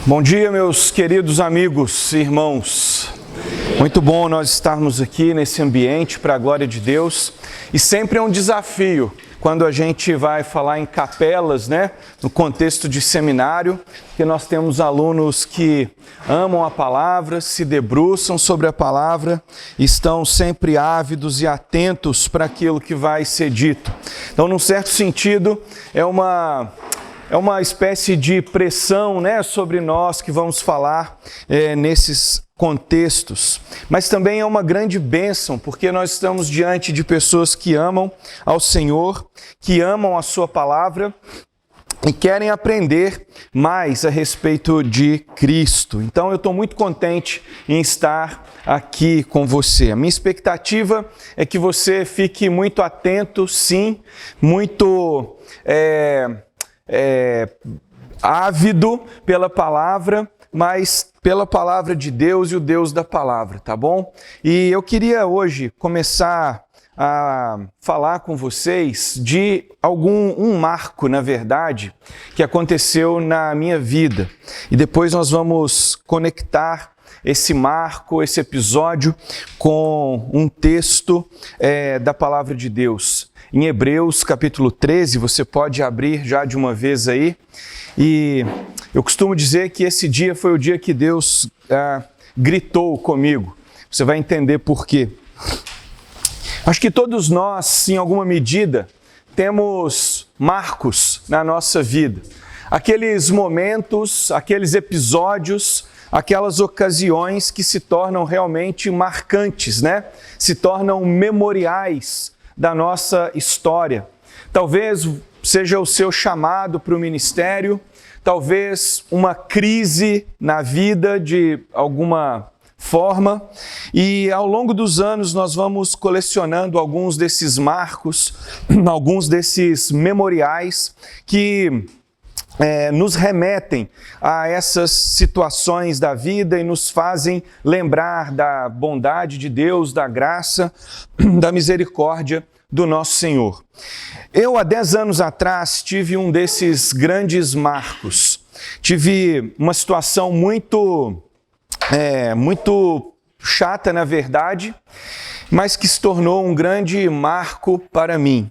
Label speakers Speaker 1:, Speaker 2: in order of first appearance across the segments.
Speaker 1: Bom dia, meus queridos amigos e irmãos. Muito bom nós estarmos aqui nesse ambiente para a glória de Deus. E sempre é um desafio quando a gente vai falar em capelas, né? No contexto de seminário, que nós temos alunos que amam a palavra, se debruçam sobre a palavra, estão sempre ávidos e atentos para aquilo que vai ser dito. Então, num certo sentido, é uma espécie de pressão, né, sobre nós que vamos falar nesses contextos. Mas também é uma grande bênção, porque nós estamos diante de pessoas que amam ao Senhor, que amam a sua palavra e querem aprender mais a respeito de Cristo. Então eu estou muito contente em estar aqui com você. A minha expectativa é que você fique muito atento, sim, muito ávido pela palavra, mas pela palavra de Deus e o Deus da palavra, tá bom? E eu queria hoje começar a falar com vocês de um marco, na verdade, que aconteceu na minha vida. E depois nós vamos conectar esse marco, esse episódio, com um texto da palavra de Deus. Em Hebreus capítulo 13, você pode abrir já de uma vez aí. E eu costumo dizer que esse dia foi o dia que Deus gritou comigo. Você vai entender por quê. Acho que todos nós, em alguma medida, temos marcos na nossa vida. Aqueles momentos, aqueles episódios, aquelas ocasiões que se tornam realmente marcantes, né? Se tornam memoriais da nossa história. Talvez seja o seu chamado para o ministério, talvez uma crise na vida de alguma forma, e ao longo dos anos nós vamos colecionando alguns desses marcos, alguns desses memoriais que nos remetem a essas situações da vida e nos fazem lembrar da bondade de Deus, da graça, da misericórdia do nosso Senhor. Eu, há 10 anos atrás, tive um desses grandes marcos. Tive uma situação muito chata, na verdade, mas que se tornou um grande marco para mim.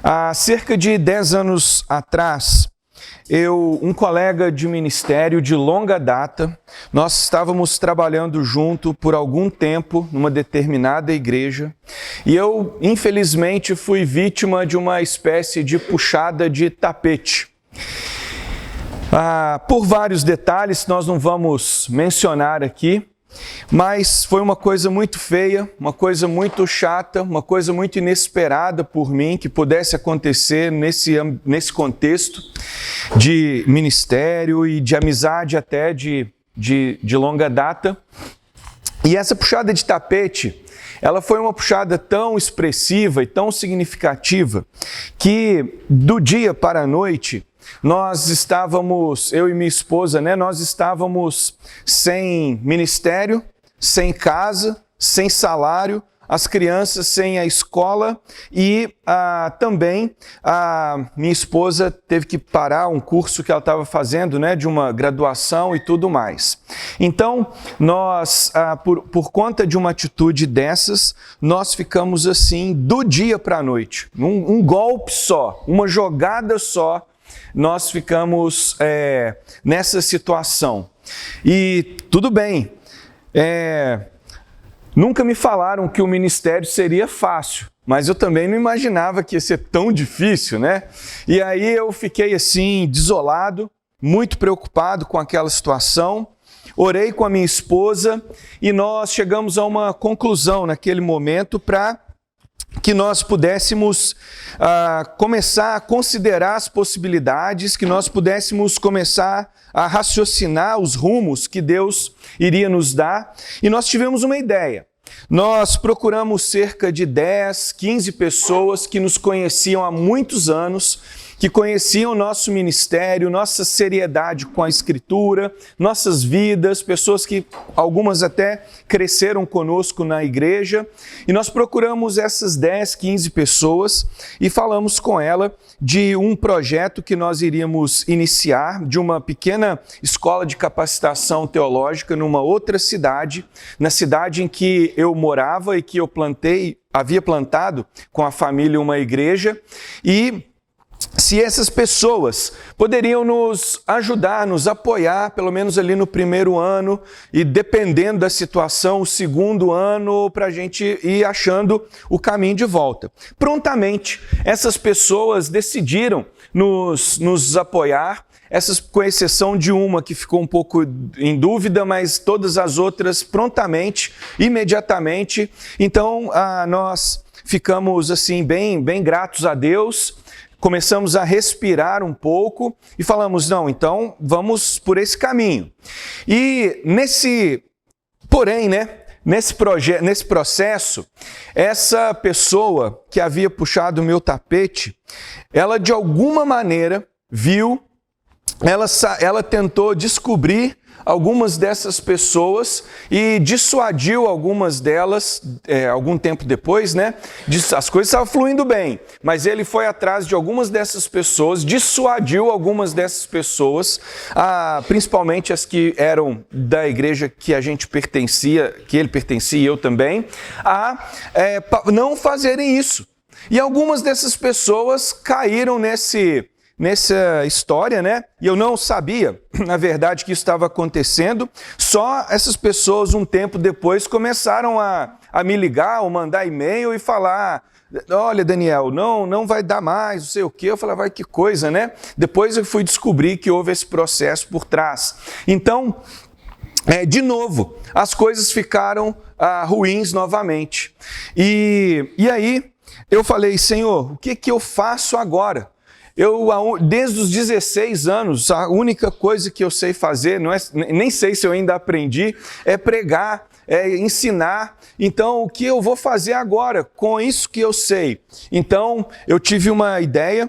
Speaker 1: Há cerca de 10 anos atrás, um colega de ministério de longa data, nós estávamos trabalhando junto por algum tempo numa determinada igreja e eu, infelizmente, fui vítima de uma espécie de puxada de tapete. Por vários detalhes, nós não vamos mencionar aqui, mas foi uma coisa muito feia, uma coisa muito chata, uma coisa muito inesperada por mim que pudesse acontecer nesse contexto de ministério e de amizade até de longa data. E essa puxada de tapete, ela foi uma puxada tão expressiva e tão significativa que do dia para a noite, eu e minha esposa, né, nós estávamos sem ministério, sem casa, sem salário, as crianças sem a escola e também a minha esposa teve que parar um curso que ela estava fazendo, né, de uma graduação e tudo mais. Então, nós, por conta de uma atitude dessas, nós ficamos assim do dia para a noite. Um golpe só, uma jogada só, nós ficamos nessa situação. E tudo bem, nunca me falaram que o ministério seria fácil, mas eu também não imaginava que ia ser tão difícil, né? E aí eu fiquei assim, desolado, muito preocupado com aquela situação. Orei com a minha esposa e nós chegamos a uma conclusão naquele momento para que nós pudéssemos começar a considerar as possibilidades, que nós pudéssemos começar a raciocinar os rumos que Deus iria nos dar. E nós tivemos uma ideia. Nós procuramos cerca de 10, 15 pessoas que nos conheciam há muitos anos, que conheciam o nosso ministério, nossa seriedade com a Escritura, nossas vidas, pessoas que algumas até cresceram conosco na igreja, e nós procuramos essas 10, 15 pessoas e falamos com ela de um projeto que nós iríamos iniciar, de uma pequena escola de capacitação teológica numa outra cidade, na cidade em que eu morava e que eu havia plantado com a família uma igreja, e se essas pessoas poderiam nos ajudar, nos apoiar, pelo menos ali no primeiro ano, e dependendo da situação, o segundo ano, para a gente ir achando o caminho de volta. Prontamente, essas pessoas decidiram nos apoiar, com exceção de uma que ficou um pouco em dúvida, mas todas as outras prontamente, imediatamente. Então, nós ficamos assim bem gratos a Deus, começamos a respirar um pouco e falamos, não, então vamos por esse caminho. E nesse processo, essa pessoa que havia puxado o meu tapete, ela de alguma maneira viu, ela tentou descobrir algumas dessas pessoas e dissuadiu algumas delas, algum tempo depois, né? As coisas estavam fluindo bem, mas ele foi atrás de algumas dessas pessoas, dissuadiu algumas dessas pessoas, principalmente as que eram da igreja que a gente pertencia, que ele pertencia e eu também, a não fazerem isso. E algumas dessas pessoas caíram nessa história, né? E eu não sabia, na verdade, que isso estava acontecendo. Só essas pessoas, um tempo depois, começaram a me ligar ou mandar e-mail e falar, olha, Daniel, não vai dar mais, não sei o quê. Eu falei, vai, que coisa, né? Depois eu fui descobrir que houve esse processo por trás. Então, de novo, as coisas ficaram ruins novamente. E aí, eu falei, Senhor, o que eu faço agora? Desde os 16 anos, a única coisa que eu sei fazer, nem sei se eu ainda aprendi, é pregar, é ensinar. Então, o que eu vou fazer agora com isso que eu sei? Então, eu tive uma ideia,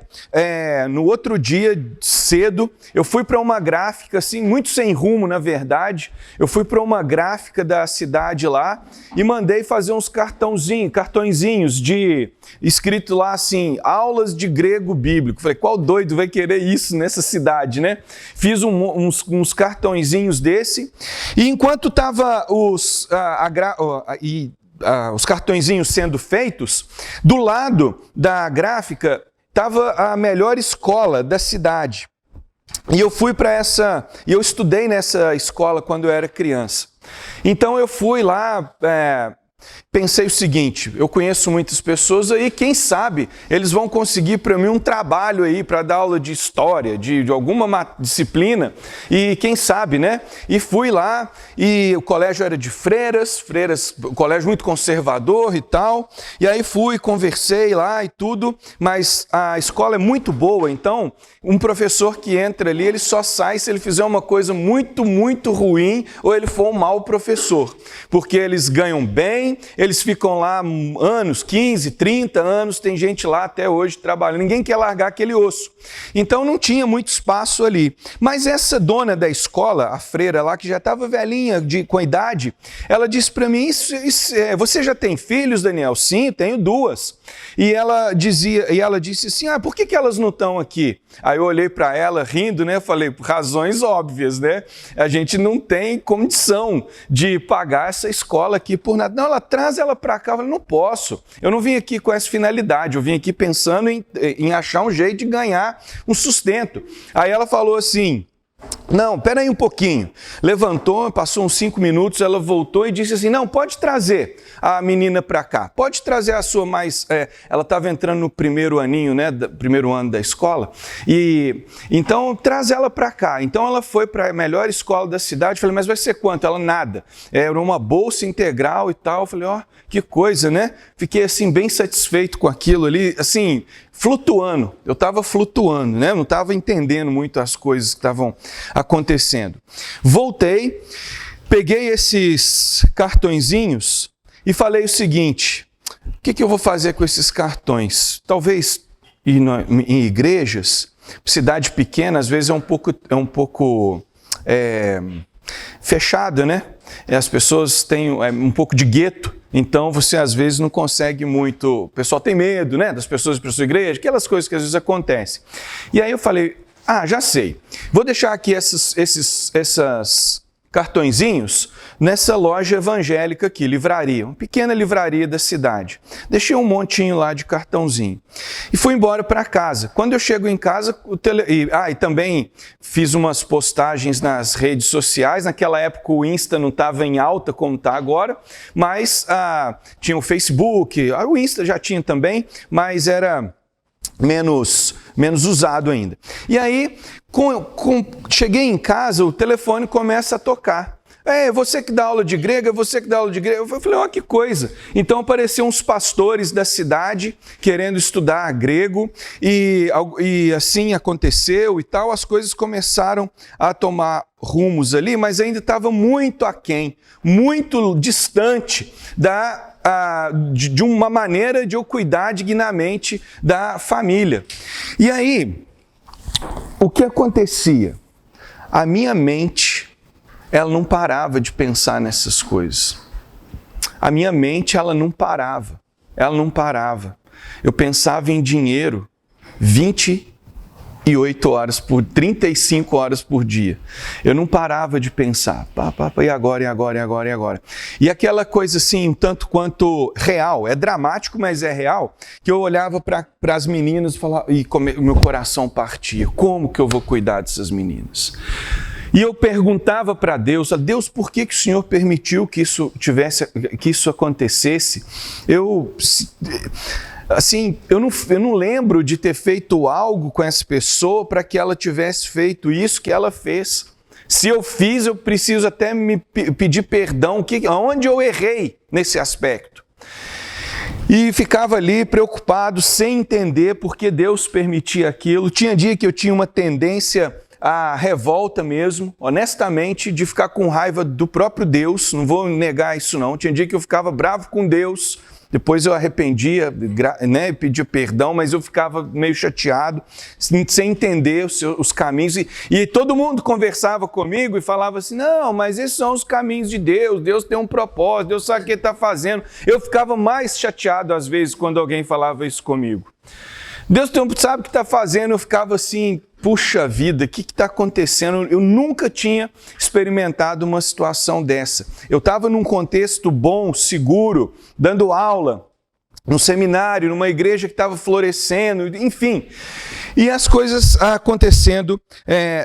Speaker 1: no outro dia, cedo, eu fui para uma gráfica, assim, muito sem rumo, na verdade. Eu fui para uma gráfica da cidade lá e mandei fazer uns cartõezinhos escrito lá assim, aulas de grego bíblico. Falei, qual doido vai querer isso nessa cidade, né? Fiz uns cartõezinhos desse, e enquanto estava os cartõezinhos sendo feitos, do lado da gráfica estava a melhor escola da cidade. E eu fui eu estudei nessa escola quando eu era criança. Então eu fui lá, pensei o seguinte, eu conheço muitas pessoas aí, quem sabe eles vão conseguir para mim um trabalho aí para dar aula de história, de alguma disciplina, e quem sabe, né? E fui lá, e o colégio era de freiras, colégio muito conservador e tal, e aí conversei lá e tudo, mas a escola é muito boa, então um professor que entra ali, ele só sai se ele fizer uma coisa muito, muito ruim, ou ele for um mau professor, porque eles ganham bem, eles ficam lá anos, 15, 30 anos, tem gente lá até hoje trabalhando, ninguém quer largar aquele osso. Então não tinha muito espaço ali. Mas essa dona da escola, a freira lá, que já estava velhinha, com a idade, ela disse para mim, você já tem filhos, Daniel? Sim, tenho 2. E ela disse assim, por que elas não estão aqui? Aí eu olhei para ela rindo, né? Falei, razões óbvias, né? A gente não tem condição de pagar essa escola aqui por nada. Não, ela traz ela para cá. Eu falei, não posso. Eu não vim aqui com essa finalidade. Eu vim aqui pensando em achar um jeito de ganhar um sustento. Aí ela falou assim, não, peraí um pouquinho. Levantou, passou uns 5 minutos, ela voltou e disse assim, não, pode trazer a menina para cá, pode trazer a sua ela estava entrando no primeiro aninho, né, primeiro ano da escola, e então traz ela para cá. Então ela foi para a melhor escola da cidade. Falei, mas vai ser quanto? Ela, nada. Era uma bolsa integral e tal. Falei, que coisa, né? Fiquei assim bem satisfeito com aquilo ali, assim, flutuando. Eu estava flutuando, né? Não estava entendendo muito as coisas que estavam acontecendo. Voltei, peguei esses cartõezinhos e falei o seguinte, o que eu vou fazer com esses cartões? Talvez em igrejas, cidade pequena, às vezes é um pouco fechada, né? As pessoas têm um pouco de gueto, então você às vezes não consegue muito. O pessoal tem medo, né? Das pessoas para sua igreja, aquelas coisas que às vezes acontecem. E aí eu falei, já sei, vou deixar aqui esses cartõezinhos nessa loja evangélica aqui, livraria, uma pequena livraria da cidade. Deixei um montinho lá de cartãozinho e fui embora para casa. Quando eu chego em casa, e também fiz umas postagens nas redes sociais. Naquela época o Insta não estava em alta como está agora, mas tinha o Facebook, o Insta já tinha também, mas era menos usado ainda. E aí, cheguei em casa, o telefone começa a tocar. Você que dá aula de grego, você que dá aula de grego. Eu falei, que coisa. Então apareceram uns pastores da cidade querendo estudar grego e assim aconteceu e tal. As coisas começaram a tomar rumos ali, mas ainda estava muito aquém, muito distante de uma maneira de eu cuidar dignamente da família. E aí, o que acontecia? A minha mente, ela não parava de pensar nessas coisas. A minha mente, ela não parava. Eu pensava em dinheiro 35 horas por dia. Eu não parava de pensar, e agora? E aquela coisa assim, um tanto quanto real, é dramático, mas é real, que eu olhava para as meninas e meu coração partia. Como que eu vou cuidar dessas meninas? E eu perguntava para Deus, por que o Senhor permitiu que isso acontecesse? Eu não lembro de ter feito algo com essa pessoa para que ela tivesse feito isso que ela fez. Se eu fiz, eu preciso até me pedir perdão, onde eu errei nesse aspecto. E ficava ali preocupado, sem entender por que Deus permitia aquilo. Tinha dia que eu tinha uma tendência à revolta mesmo, honestamente, de ficar com raiva do próprio Deus, não vou negar isso não. Tinha dia que eu ficava bravo com Deus, depois eu arrependia, né, pedia perdão, mas eu ficava meio chateado, sem entender os caminhos. E todo mundo conversava comigo e falava assim, não, mas esses são os caminhos de Deus, Deus tem um propósito, Deus sabe o que Ele está fazendo. Eu ficava mais chateado às vezes quando alguém falava isso comigo. Deus sabe o que está fazendo, eu ficava assim, puxa vida, o que está acontecendo? Eu nunca tinha experimentado uma situação dessa. Eu estava num contexto bom, seguro, dando aula, num seminário, numa igreja que estava florescendo, enfim. E as coisas acontecendo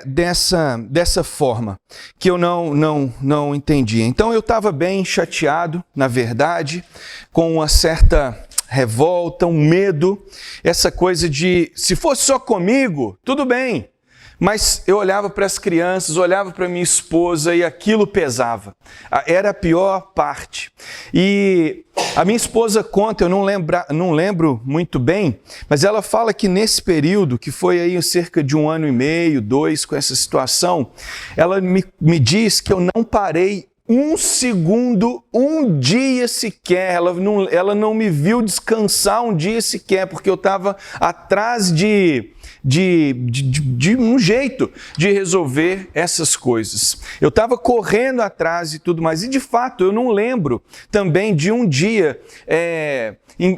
Speaker 1: dessa forma, que eu não entendia. Então eu estava bem chateado, na verdade, com uma certa revolta, um medo, essa coisa de, se fosse só comigo, tudo bem. Mas eu olhava para as crianças, olhava para minha esposa e aquilo pesava. Era a pior parte. E a minha esposa conta, eu não lembro muito bem, mas ela fala que nesse período, que foi aí cerca de 1 ano e meio, 2, com essa situação, ela me diz que eu não parei um segundo, um dia sequer, ela não me viu descansar um dia sequer, porque eu estava atrás de um jeito de resolver essas coisas. Eu estava correndo atrás e tudo mais, e de fato eu não lembro também de um dia,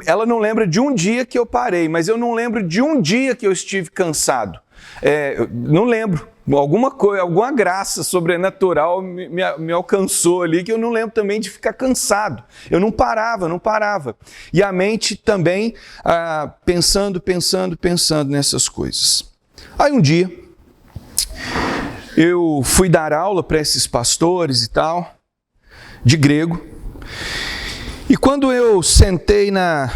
Speaker 1: ela não lembra de um dia que eu parei, mas eu não lembro de um dia que eu estive cansado. Não lembro. Alguma graça sobrenatural me alcançou ali, que eu não lembro também de ficar cansado. Eu não parava. E a mente também pensando nessas coisas. Aí um dia, eu fui dar aula para esses pastores e tal, de grego. E quando eu cheguei na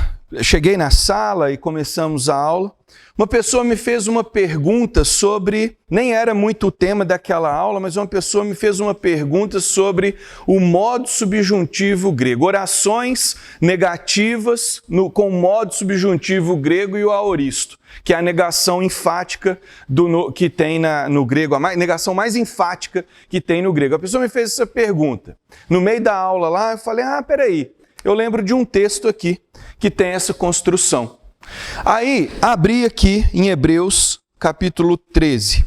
Speaker 1: sala e começamos a aula, uma pessoa me fez uma pergunta sobre, nem era muito o tema daquela aula, mas uma pessoa me fez uma pergunta sobre o modo subjuntivo grego. Orações negativas com o modo subjuntivo grego e o aoristo, que é a negação enfática que tem no grego, a negação mais enfática que tem no grego. A pessoa me fez essa pergunta. No meio da aula lá, eu falei, peraí, eu lembro de um texto aqui que tem essa construção. Aí, abri aqui em Hebreus capítulo 13.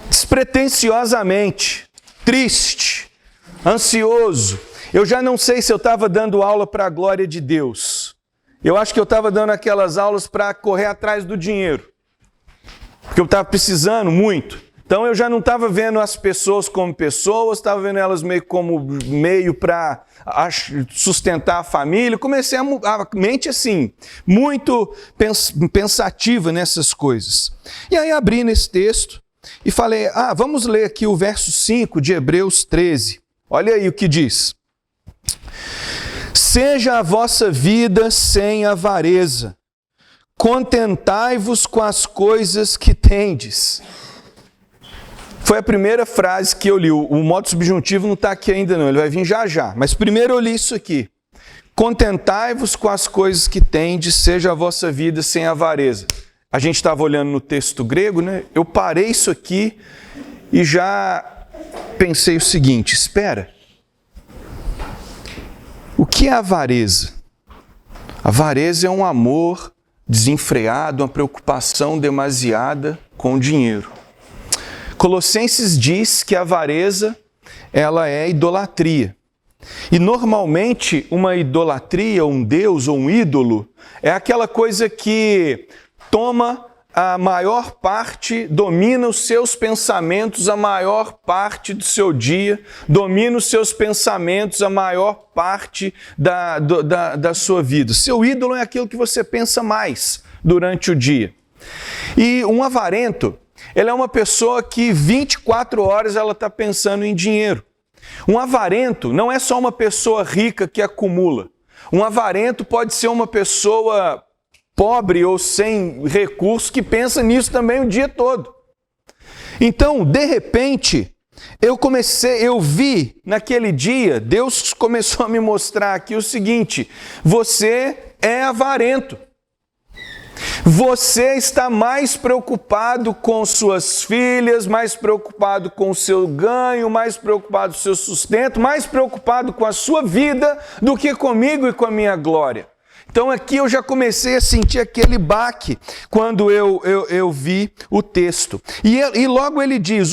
Speaker 1: Despretensiosamente, triste, ansioso. Eu já não sei se eu estava dando aula para a glória de Deus. Eu acho que eu estava dando aquelas aulas para correr atrás do dinheiro. Porque eu estava precisando muito. Então eu já não estava vendo as pessoas como pessoas, estava vendo elas meio como meio para sustentar a família. Comecei a mente assim, muito pensativa nessas coisas. E aí abri nesse texto e falei, vamos ler aqui o verso 5 de Hebreus 13. Olha aí o que diz. Seja a vossa vida sem avareza, contentai-vos com as coisas que tendes. Foi a primeira frase que eu li. O modo subjuntivo não está aqui ainda não, ele vai vir já já. Mas primeiro eu li isso aqui. Contentai-vos com as coisas que tendes, seja a vossa vida sem avareza. A gente estava olhando no texto grego, né? Eu parei isso aqui e já pensei o seguinte, espera. O que é avareza? Avareza é um amor desenfreado, uma preocupação demasiada com o dinheiro. Colossenses diz que a avareza, ela é idolatria. E normalmente uma idolatria, um deus ou um ídolo, é aquela coisa que toma a maior parte, domina os seus pensamentos a maior parte do seu dia, domina os seus pensamentos a maior parte da sua vida. Seu ídolo é aquilo que você pensa mais durante o dia. E um avarento, ele é uma pessoa que 24 horas ela está pensando em dinheiro. Um avarento não é só uma pessoa rica que acumula. Um avarento pode ser uma pessoa pobre ou sem recursos que pensa nisso também o dia todo. Então, de repente, eu vi naquele dia, Deus começou a me mostrar aqui o seguinte, você é avarento. Você está mais preocupado com suas filhas, mais preocupado com o seu ganho, mais preocupado com o seu sustento, mais preocupado com a sua vida do que comigo e com a minha glória. Então aqui eu já comecei a sentir aquele baque quando eu vi o texto. E logo ele diz,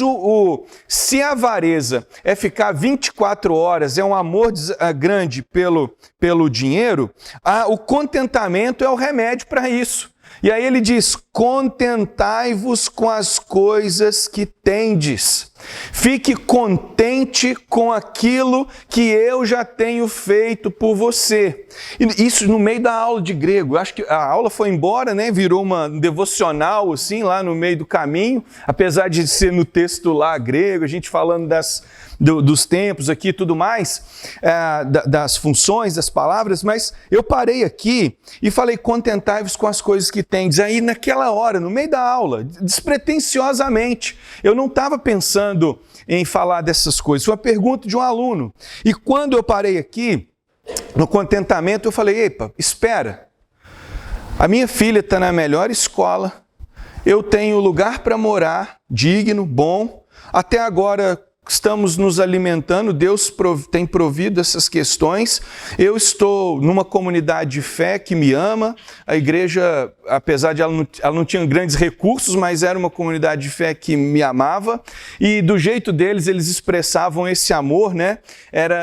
Speaker 1: se a avareza é ficar 24 horas, é um amor grande pelo dinheiro, o contentamento é o remédio para isso. E aí ele diz, contentai-vos com as coisas que tendes. Fique contente com aquilo que eu já tenho feito por você. Isso no meio da aula de grego. Acho que a aula foi embora, né? Virou uma devocional, assim, lá no meio do caminho. Apesar de ser no texto lá grego, a gente falando dos tempos aqui e tudo mais, das funções, das palavras, mas eu parei aqui e falei, contentai-vos com as coisas que tendes. Aí naquela hora, no meio da aula, despretensiosamente, eu não estava pensando em falar dessas coisas, foi uma pergunta de um aluno. E quando eu parei aqui, no contentamento, eu falei, epa, espera, a minha filha está na melhor escola, eu tenho lugar para morar, digno, bom, até agora estamos nos alimentando, Deus tem provido essas questões, eu estou numa comunidade de fé que me ama, a igreja, apesar de ela não tinha grandes recursos, mas era uma comunidade de fé que me amava, e do jeito deles, eles expressavam esse amor, né?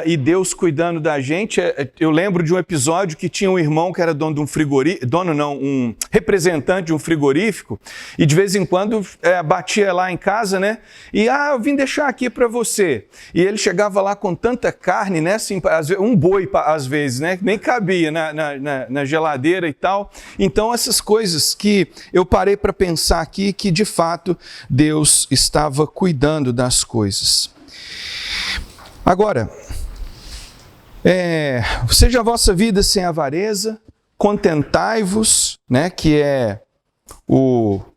Speaker 1: E Deus cuidando da gente. Eu lembro de um episódio que tinha um irmão que era dono de um frigorífico, um representante de um frigorífico, e de vez em quando batia lá em casa, né? E eu vim deixar aqui para você. E ele chegava lá com tanta carne, né? Assim, um boi às vezes, né? Nem cabia na geladeira e tal. Então essas coisas que eu parei para pensar aqui, que de fato Deus estava cuidando das coisas. Agora, seja a vossa vida sem avareza, contentai-vos, né? Que é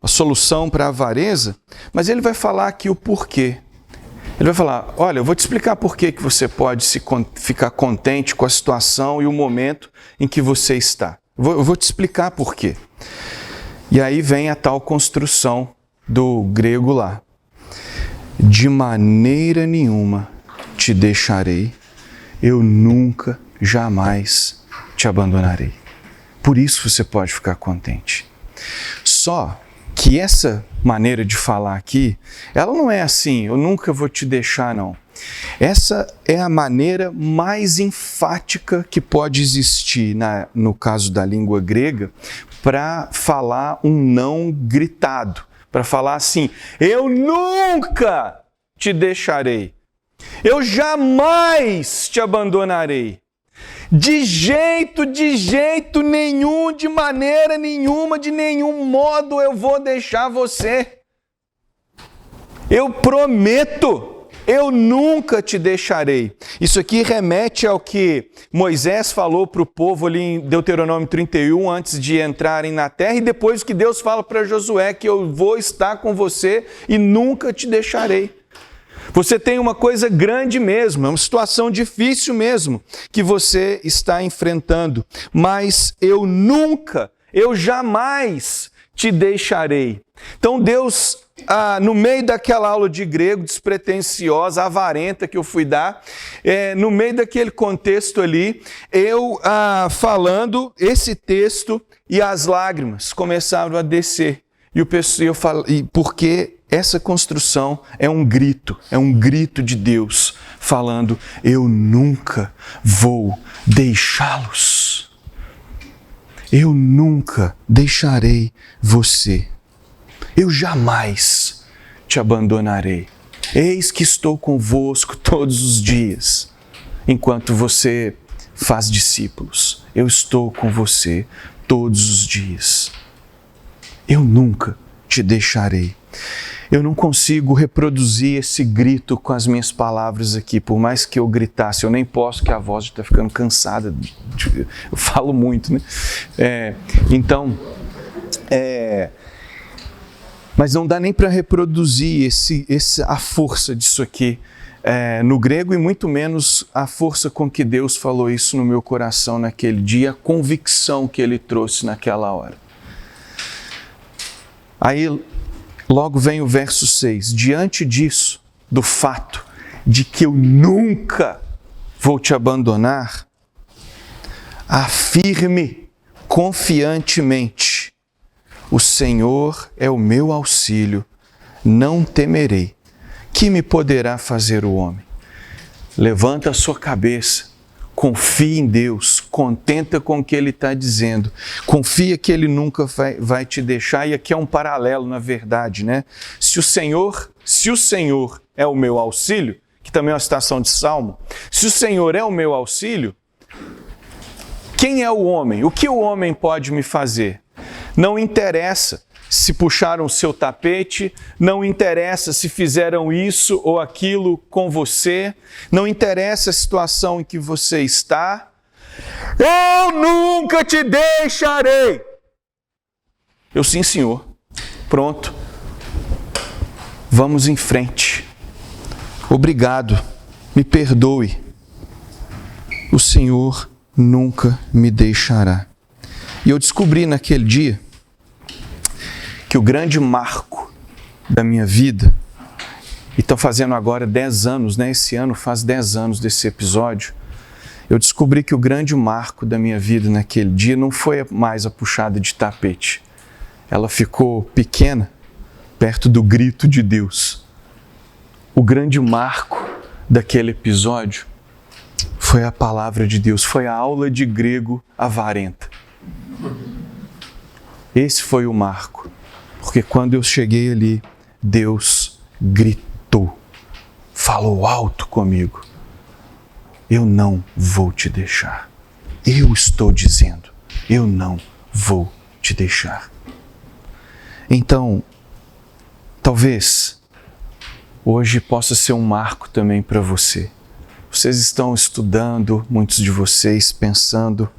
Speaker 1: a solução para a avareza, mas ele vai falar aqui o porquê. Ele vai falar, olha, eu vou te explicar por que você pode ficar contente com a situação e o momento em que você está. Eu vou te explicar por quê. E aí vem a tal construção do grego lá. De maneira nenhuma te deixarei, eu nunca, jamais te abandonarei. Por isso você pode ficar contente. Só que essa maneira de falar aqui, ela não é assim, eu nunca vou te deixar, não. Essa é a maneira mais enfática que pode existir, no caso da língua grega, para falar um não gritado. Para falar assim, eu nunca te deixarei. Eu jamais te abandonarei. De jeito nenhum, de maneira nenhuma, de nenhum modo eu vou deixar você. Eu prometo, eu nunca te deixarei. Isso aqui remete ao que Moisés falou para o povo ali em Deuteronômio 31, antes de entrarem na terra, e depois que Deus fala para Josué que eu vou estar com você e nunca te deixarei. Você tem uma coisa grande mesmo, é uma situação difícil mesmo que você está enfrentando, mas eu jamais te deixarei. Então Deus, no meio daquela aula de grego despretensiosa, avarenta que eu fui dar, no meio daquele contexto ali, eu falando esse texto e as lágrimas começaram a descer. Porque essa construção é um grito de Deus falando, eu nunca vou deixá-los. Eu nunca deixarei você. Eu jamais te abandonarei. Eis que estou convosco todos os dias, enquanto você faz discípulos. Eu estou com você todos os dias. Eu nunca te deixarei. Eu não consigo reproduzir esse grito com as minhas palavras aqui, por mais que eu gritasse, eu nem posso, que a voz está ficando cansada. Eu falo muito, né? Mas não dá nem para reproduzir a força disso aqui no grego, e muito menos a força com que Deus falou isso no meu coração naquele dia, a convicção que Ele trouxe naquela hora. Aí logo vem o verso 6. Diante disso, do fato de que eu nunca vou te abandonar, afirme confiantemente: o Senhor é o meu auxílio, não temerei. Que me poderá fazer o homem? Levanta a sua cabeça. Confia em Deus, contenta com o que Ele está dizendo, confia que Ele nunca vai te deixar. E aqui é um paralelo, na verdade, né? Se o Senhor é o meu auxílio, que também é uma citação de Salmo, se o Senhor é o meu auxílio, quem é o homem? O que o homem pode me fazer? Não interessa se puxaram o seu tapete, não interessa se fizeram isso ou aquilo com você, não interessa a situação em que você está. Eu nunca te deixarei. Eu sim, Senhor. Pronto. Vamos em frente. Obrigado. Me perdoe. O Senhor nunca me deixará. E eu descobri naquele dia que o grande marco da minha vida, e estou fazendo agora 10 anos, né? Esse ano faz 10 anos desse episódio, eu descobri que o grande marco da minha vida naquele dia não foi mais a puxada de tapete. Ela ficou pequena, perto do grito de Deus. O grande marco daquele episódio foi a palavra de Deus, foi a aula de grego avarenta. Esse foi o marco. Porque quando eu cheguei ali, Deus gritou, falou alto comigo: eu não vou te deixar. Eu estou dizendo, eu não vou te deixar. Então, talvez hoje possa ser um marco também para você. Vocês estão estudando, muitos de vocês pensando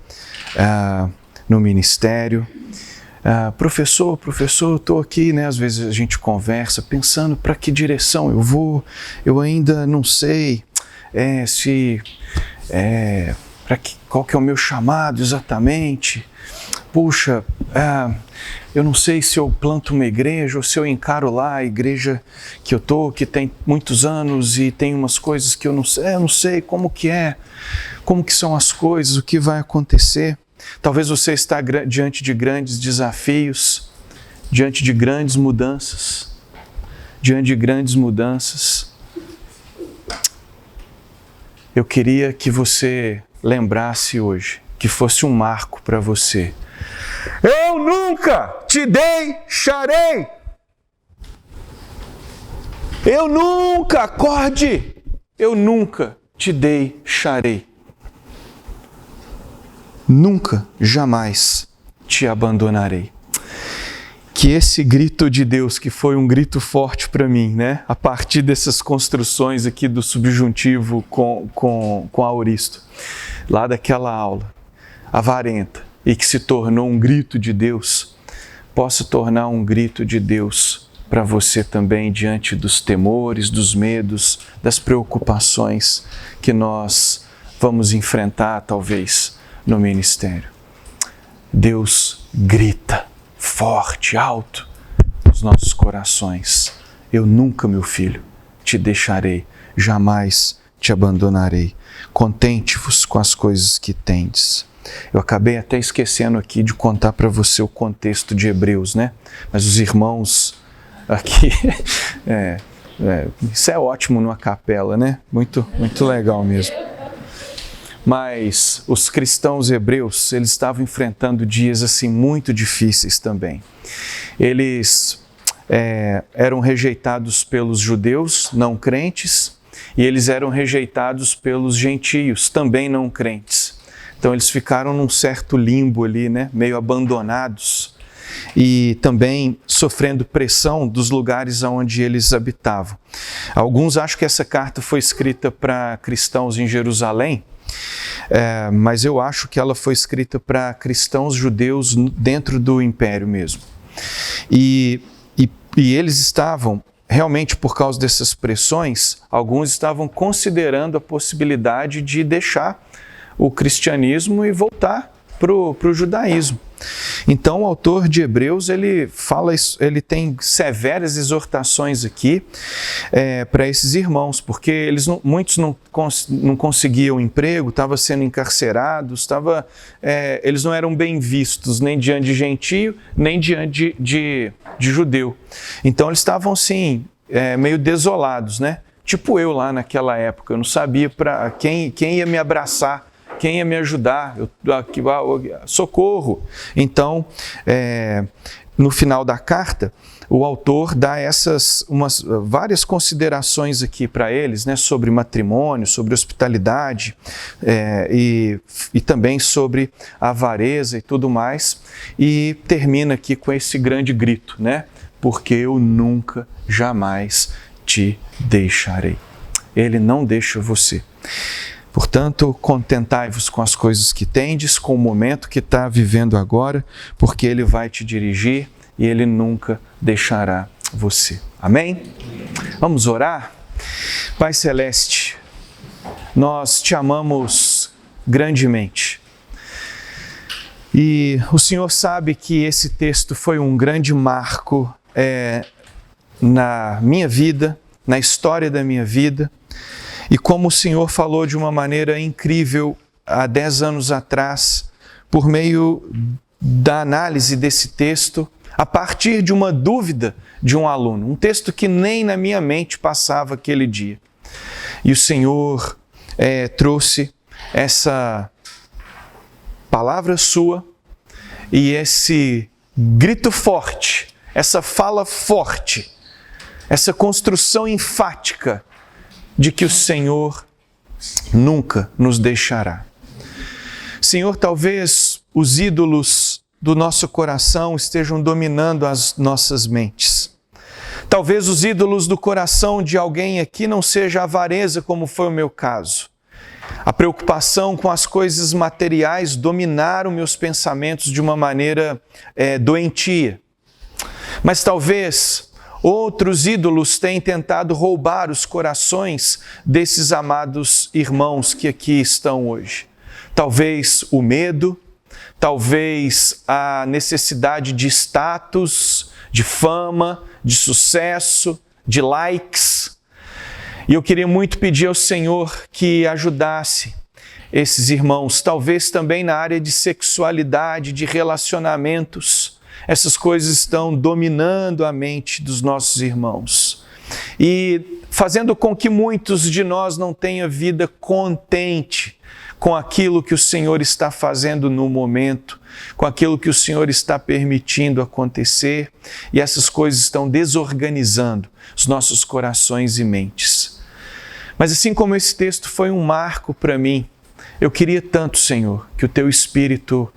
Speaker 1: no ministério. Professor, eu estou aqui, né? Às vezes a gente conversa pensando para que direção eu vou, eu ainda não sei qual que é o meu chamado exatamente. Puxa, eu não sei se eu planto uma igreja ou se eu encaro lá a igreja que eu estou, que tem muitos anos e tem umas coisas que eu não sei como que é, como que são as coisas, o que vai acontecer. Talvez você está diante de grandes desafios, diante de grandes mudanças. Eu queria que você lembrasse hoje, que fosse um marco para você. Eu nunca te deixarei. Eu nunca, acorde, eu nunca te deixarei. Nunca, jamais te abandonarei. Que esse grito de Deus, que foi um grito forte para mim, né? A partir dessas construções aqui do subjuntivo com aoristo, lá daquela aula, avarenta, e que se tornou um grito de Deus, possa tornar um grito de Deus para você também diante dos temores, dos medos, das preocupações que nós vamos enfrentar, talvez, no ministério. Deus grita forte, alto, nos nossos corações. Eu nunca, meu filho, te deixarei, jamais te abandonarei. Contente-vos com as coisas que tendes. Eu acabei até esquecendo aqui de contar para você o contexto de Hebreus, né? Mas os irmãos aqui, isso é ótimo numa capela, né? Muito legal mesmo. Mas os cristãos hebreus, eles estavam enfrentando dias assim muito difíceis também. Eles eram rejeitados pelos judeus não crentes e eles eram rejeitados pelos gentios também não crentes. Então eles ficaram num certo limbo ali, né? Meio abandonados e também sofrendo pressão dos lugares onde eles habitavam. Alguns acham que essa carta foi escrita para cristãos em Jerusalém, mas eu acho que ela foi escrita para cristãos judeus dentro do império mesmo. E eles estavam, realmente por causa dessas pressões, alguns estavam considerando a possibilidade de deixar o cristianismo e voltar para o judaísmo. Então o autor de Hebreus, ele tem severas exortações aqui para esses irmãos, porque muitos não conseguiam emprego, estavam sendo encarcerados, eles não eram bem vistos nem diante de gentio, nem diante de judeu. Então eles estavam assim, meio desolados, né? Tipo eu lá naquela época, eu não sabia para quem ia me abraçar, quem ia me ajudar, socorro. Então, no final da carta, o autor dá várias considerações aqui para eles, né, sobre matrimônio, sobre hospitalidade e também sobre a avareza e tudo mais, e termina aqui com esse grande grito, né? Porque eu nunca, jamais te deixarei. Ele não deixa você. Portanto, contentai-vos com as coisas que tendes, com o momento que está vivendo agora, porque Ele vai te dirigir e Ele nunca deixará você. Amém? Vamos orar? Pai Celeste, nós te amamos grandemente. E o Senhor sabe que esse texto foi um grande marco na minha vida, na história da minha vida. E como o Senhor falou de uma maneira incrível há 10 anos atrás, por meio da análise desse texto, a partir de uma dúvida de um aluno, um texto que nem na minha mente passava aquele dia. E o Senhor trouxe essa palavra sua e esse grito forte, essa fala forte, essa construção enfática de que o Senhor nunca nos deixará. Senhor, talvez os ídolos do nosso coração estejam dominando as nossas mentes. Talvez os ídolos do coração de alguém aqui não seja a avareza, como foi o meu caso. A preocupação com as coisas materiais dominaram meus pensamentos de uma maneira doentia. Mas talvez outros ídolos têm tentado roubar os corações desses amados irmãos que aqui estão hoje. Talvez o medo, talvez a necessidade de status, de fama, de sucesso, de likes. E eu queria muito pedir ao Senhor que ajudasse esses irmãos, talvez também na área de sexualidade, de relacionamentos. Essas coisas estão dominando a mente dos nossos irmãos e fazendo com que muitos de nós não tenham vida contente com aquilo que o Senhor está fazendo no momento, com aquilo que o Senhor está permitindo acontecer, e essas coisas estão desorganizando os nossos corações e mentes. Mas assim como esse texto foi um marco para mim, eu queria tanto, Senhor, que o Teu Espírito,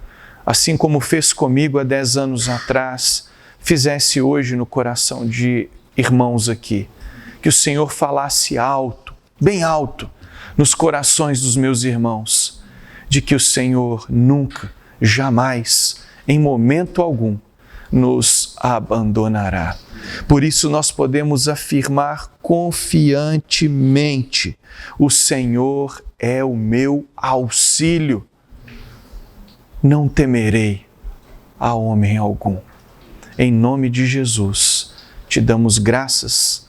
Speaker 1: assim como fez comigo há 10 anos atrás, fizesse hoje no coração de irmãos aqui. Que o Senhor falasse alto, bem alto, nos corações dos meus irmãos, de que o Senhor nunca, jamais, em momento algum, nos abandonará. Por isso nós podemos afirmar confiantemente: o Senhor é o meu auxílio. Não temerei a homem algum. Em nome de Jesus, te damos graças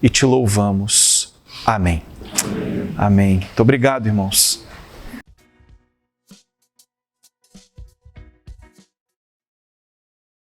Speaker 1: e te louvamos. Amém. Amém. Muito obrigado, irmãos.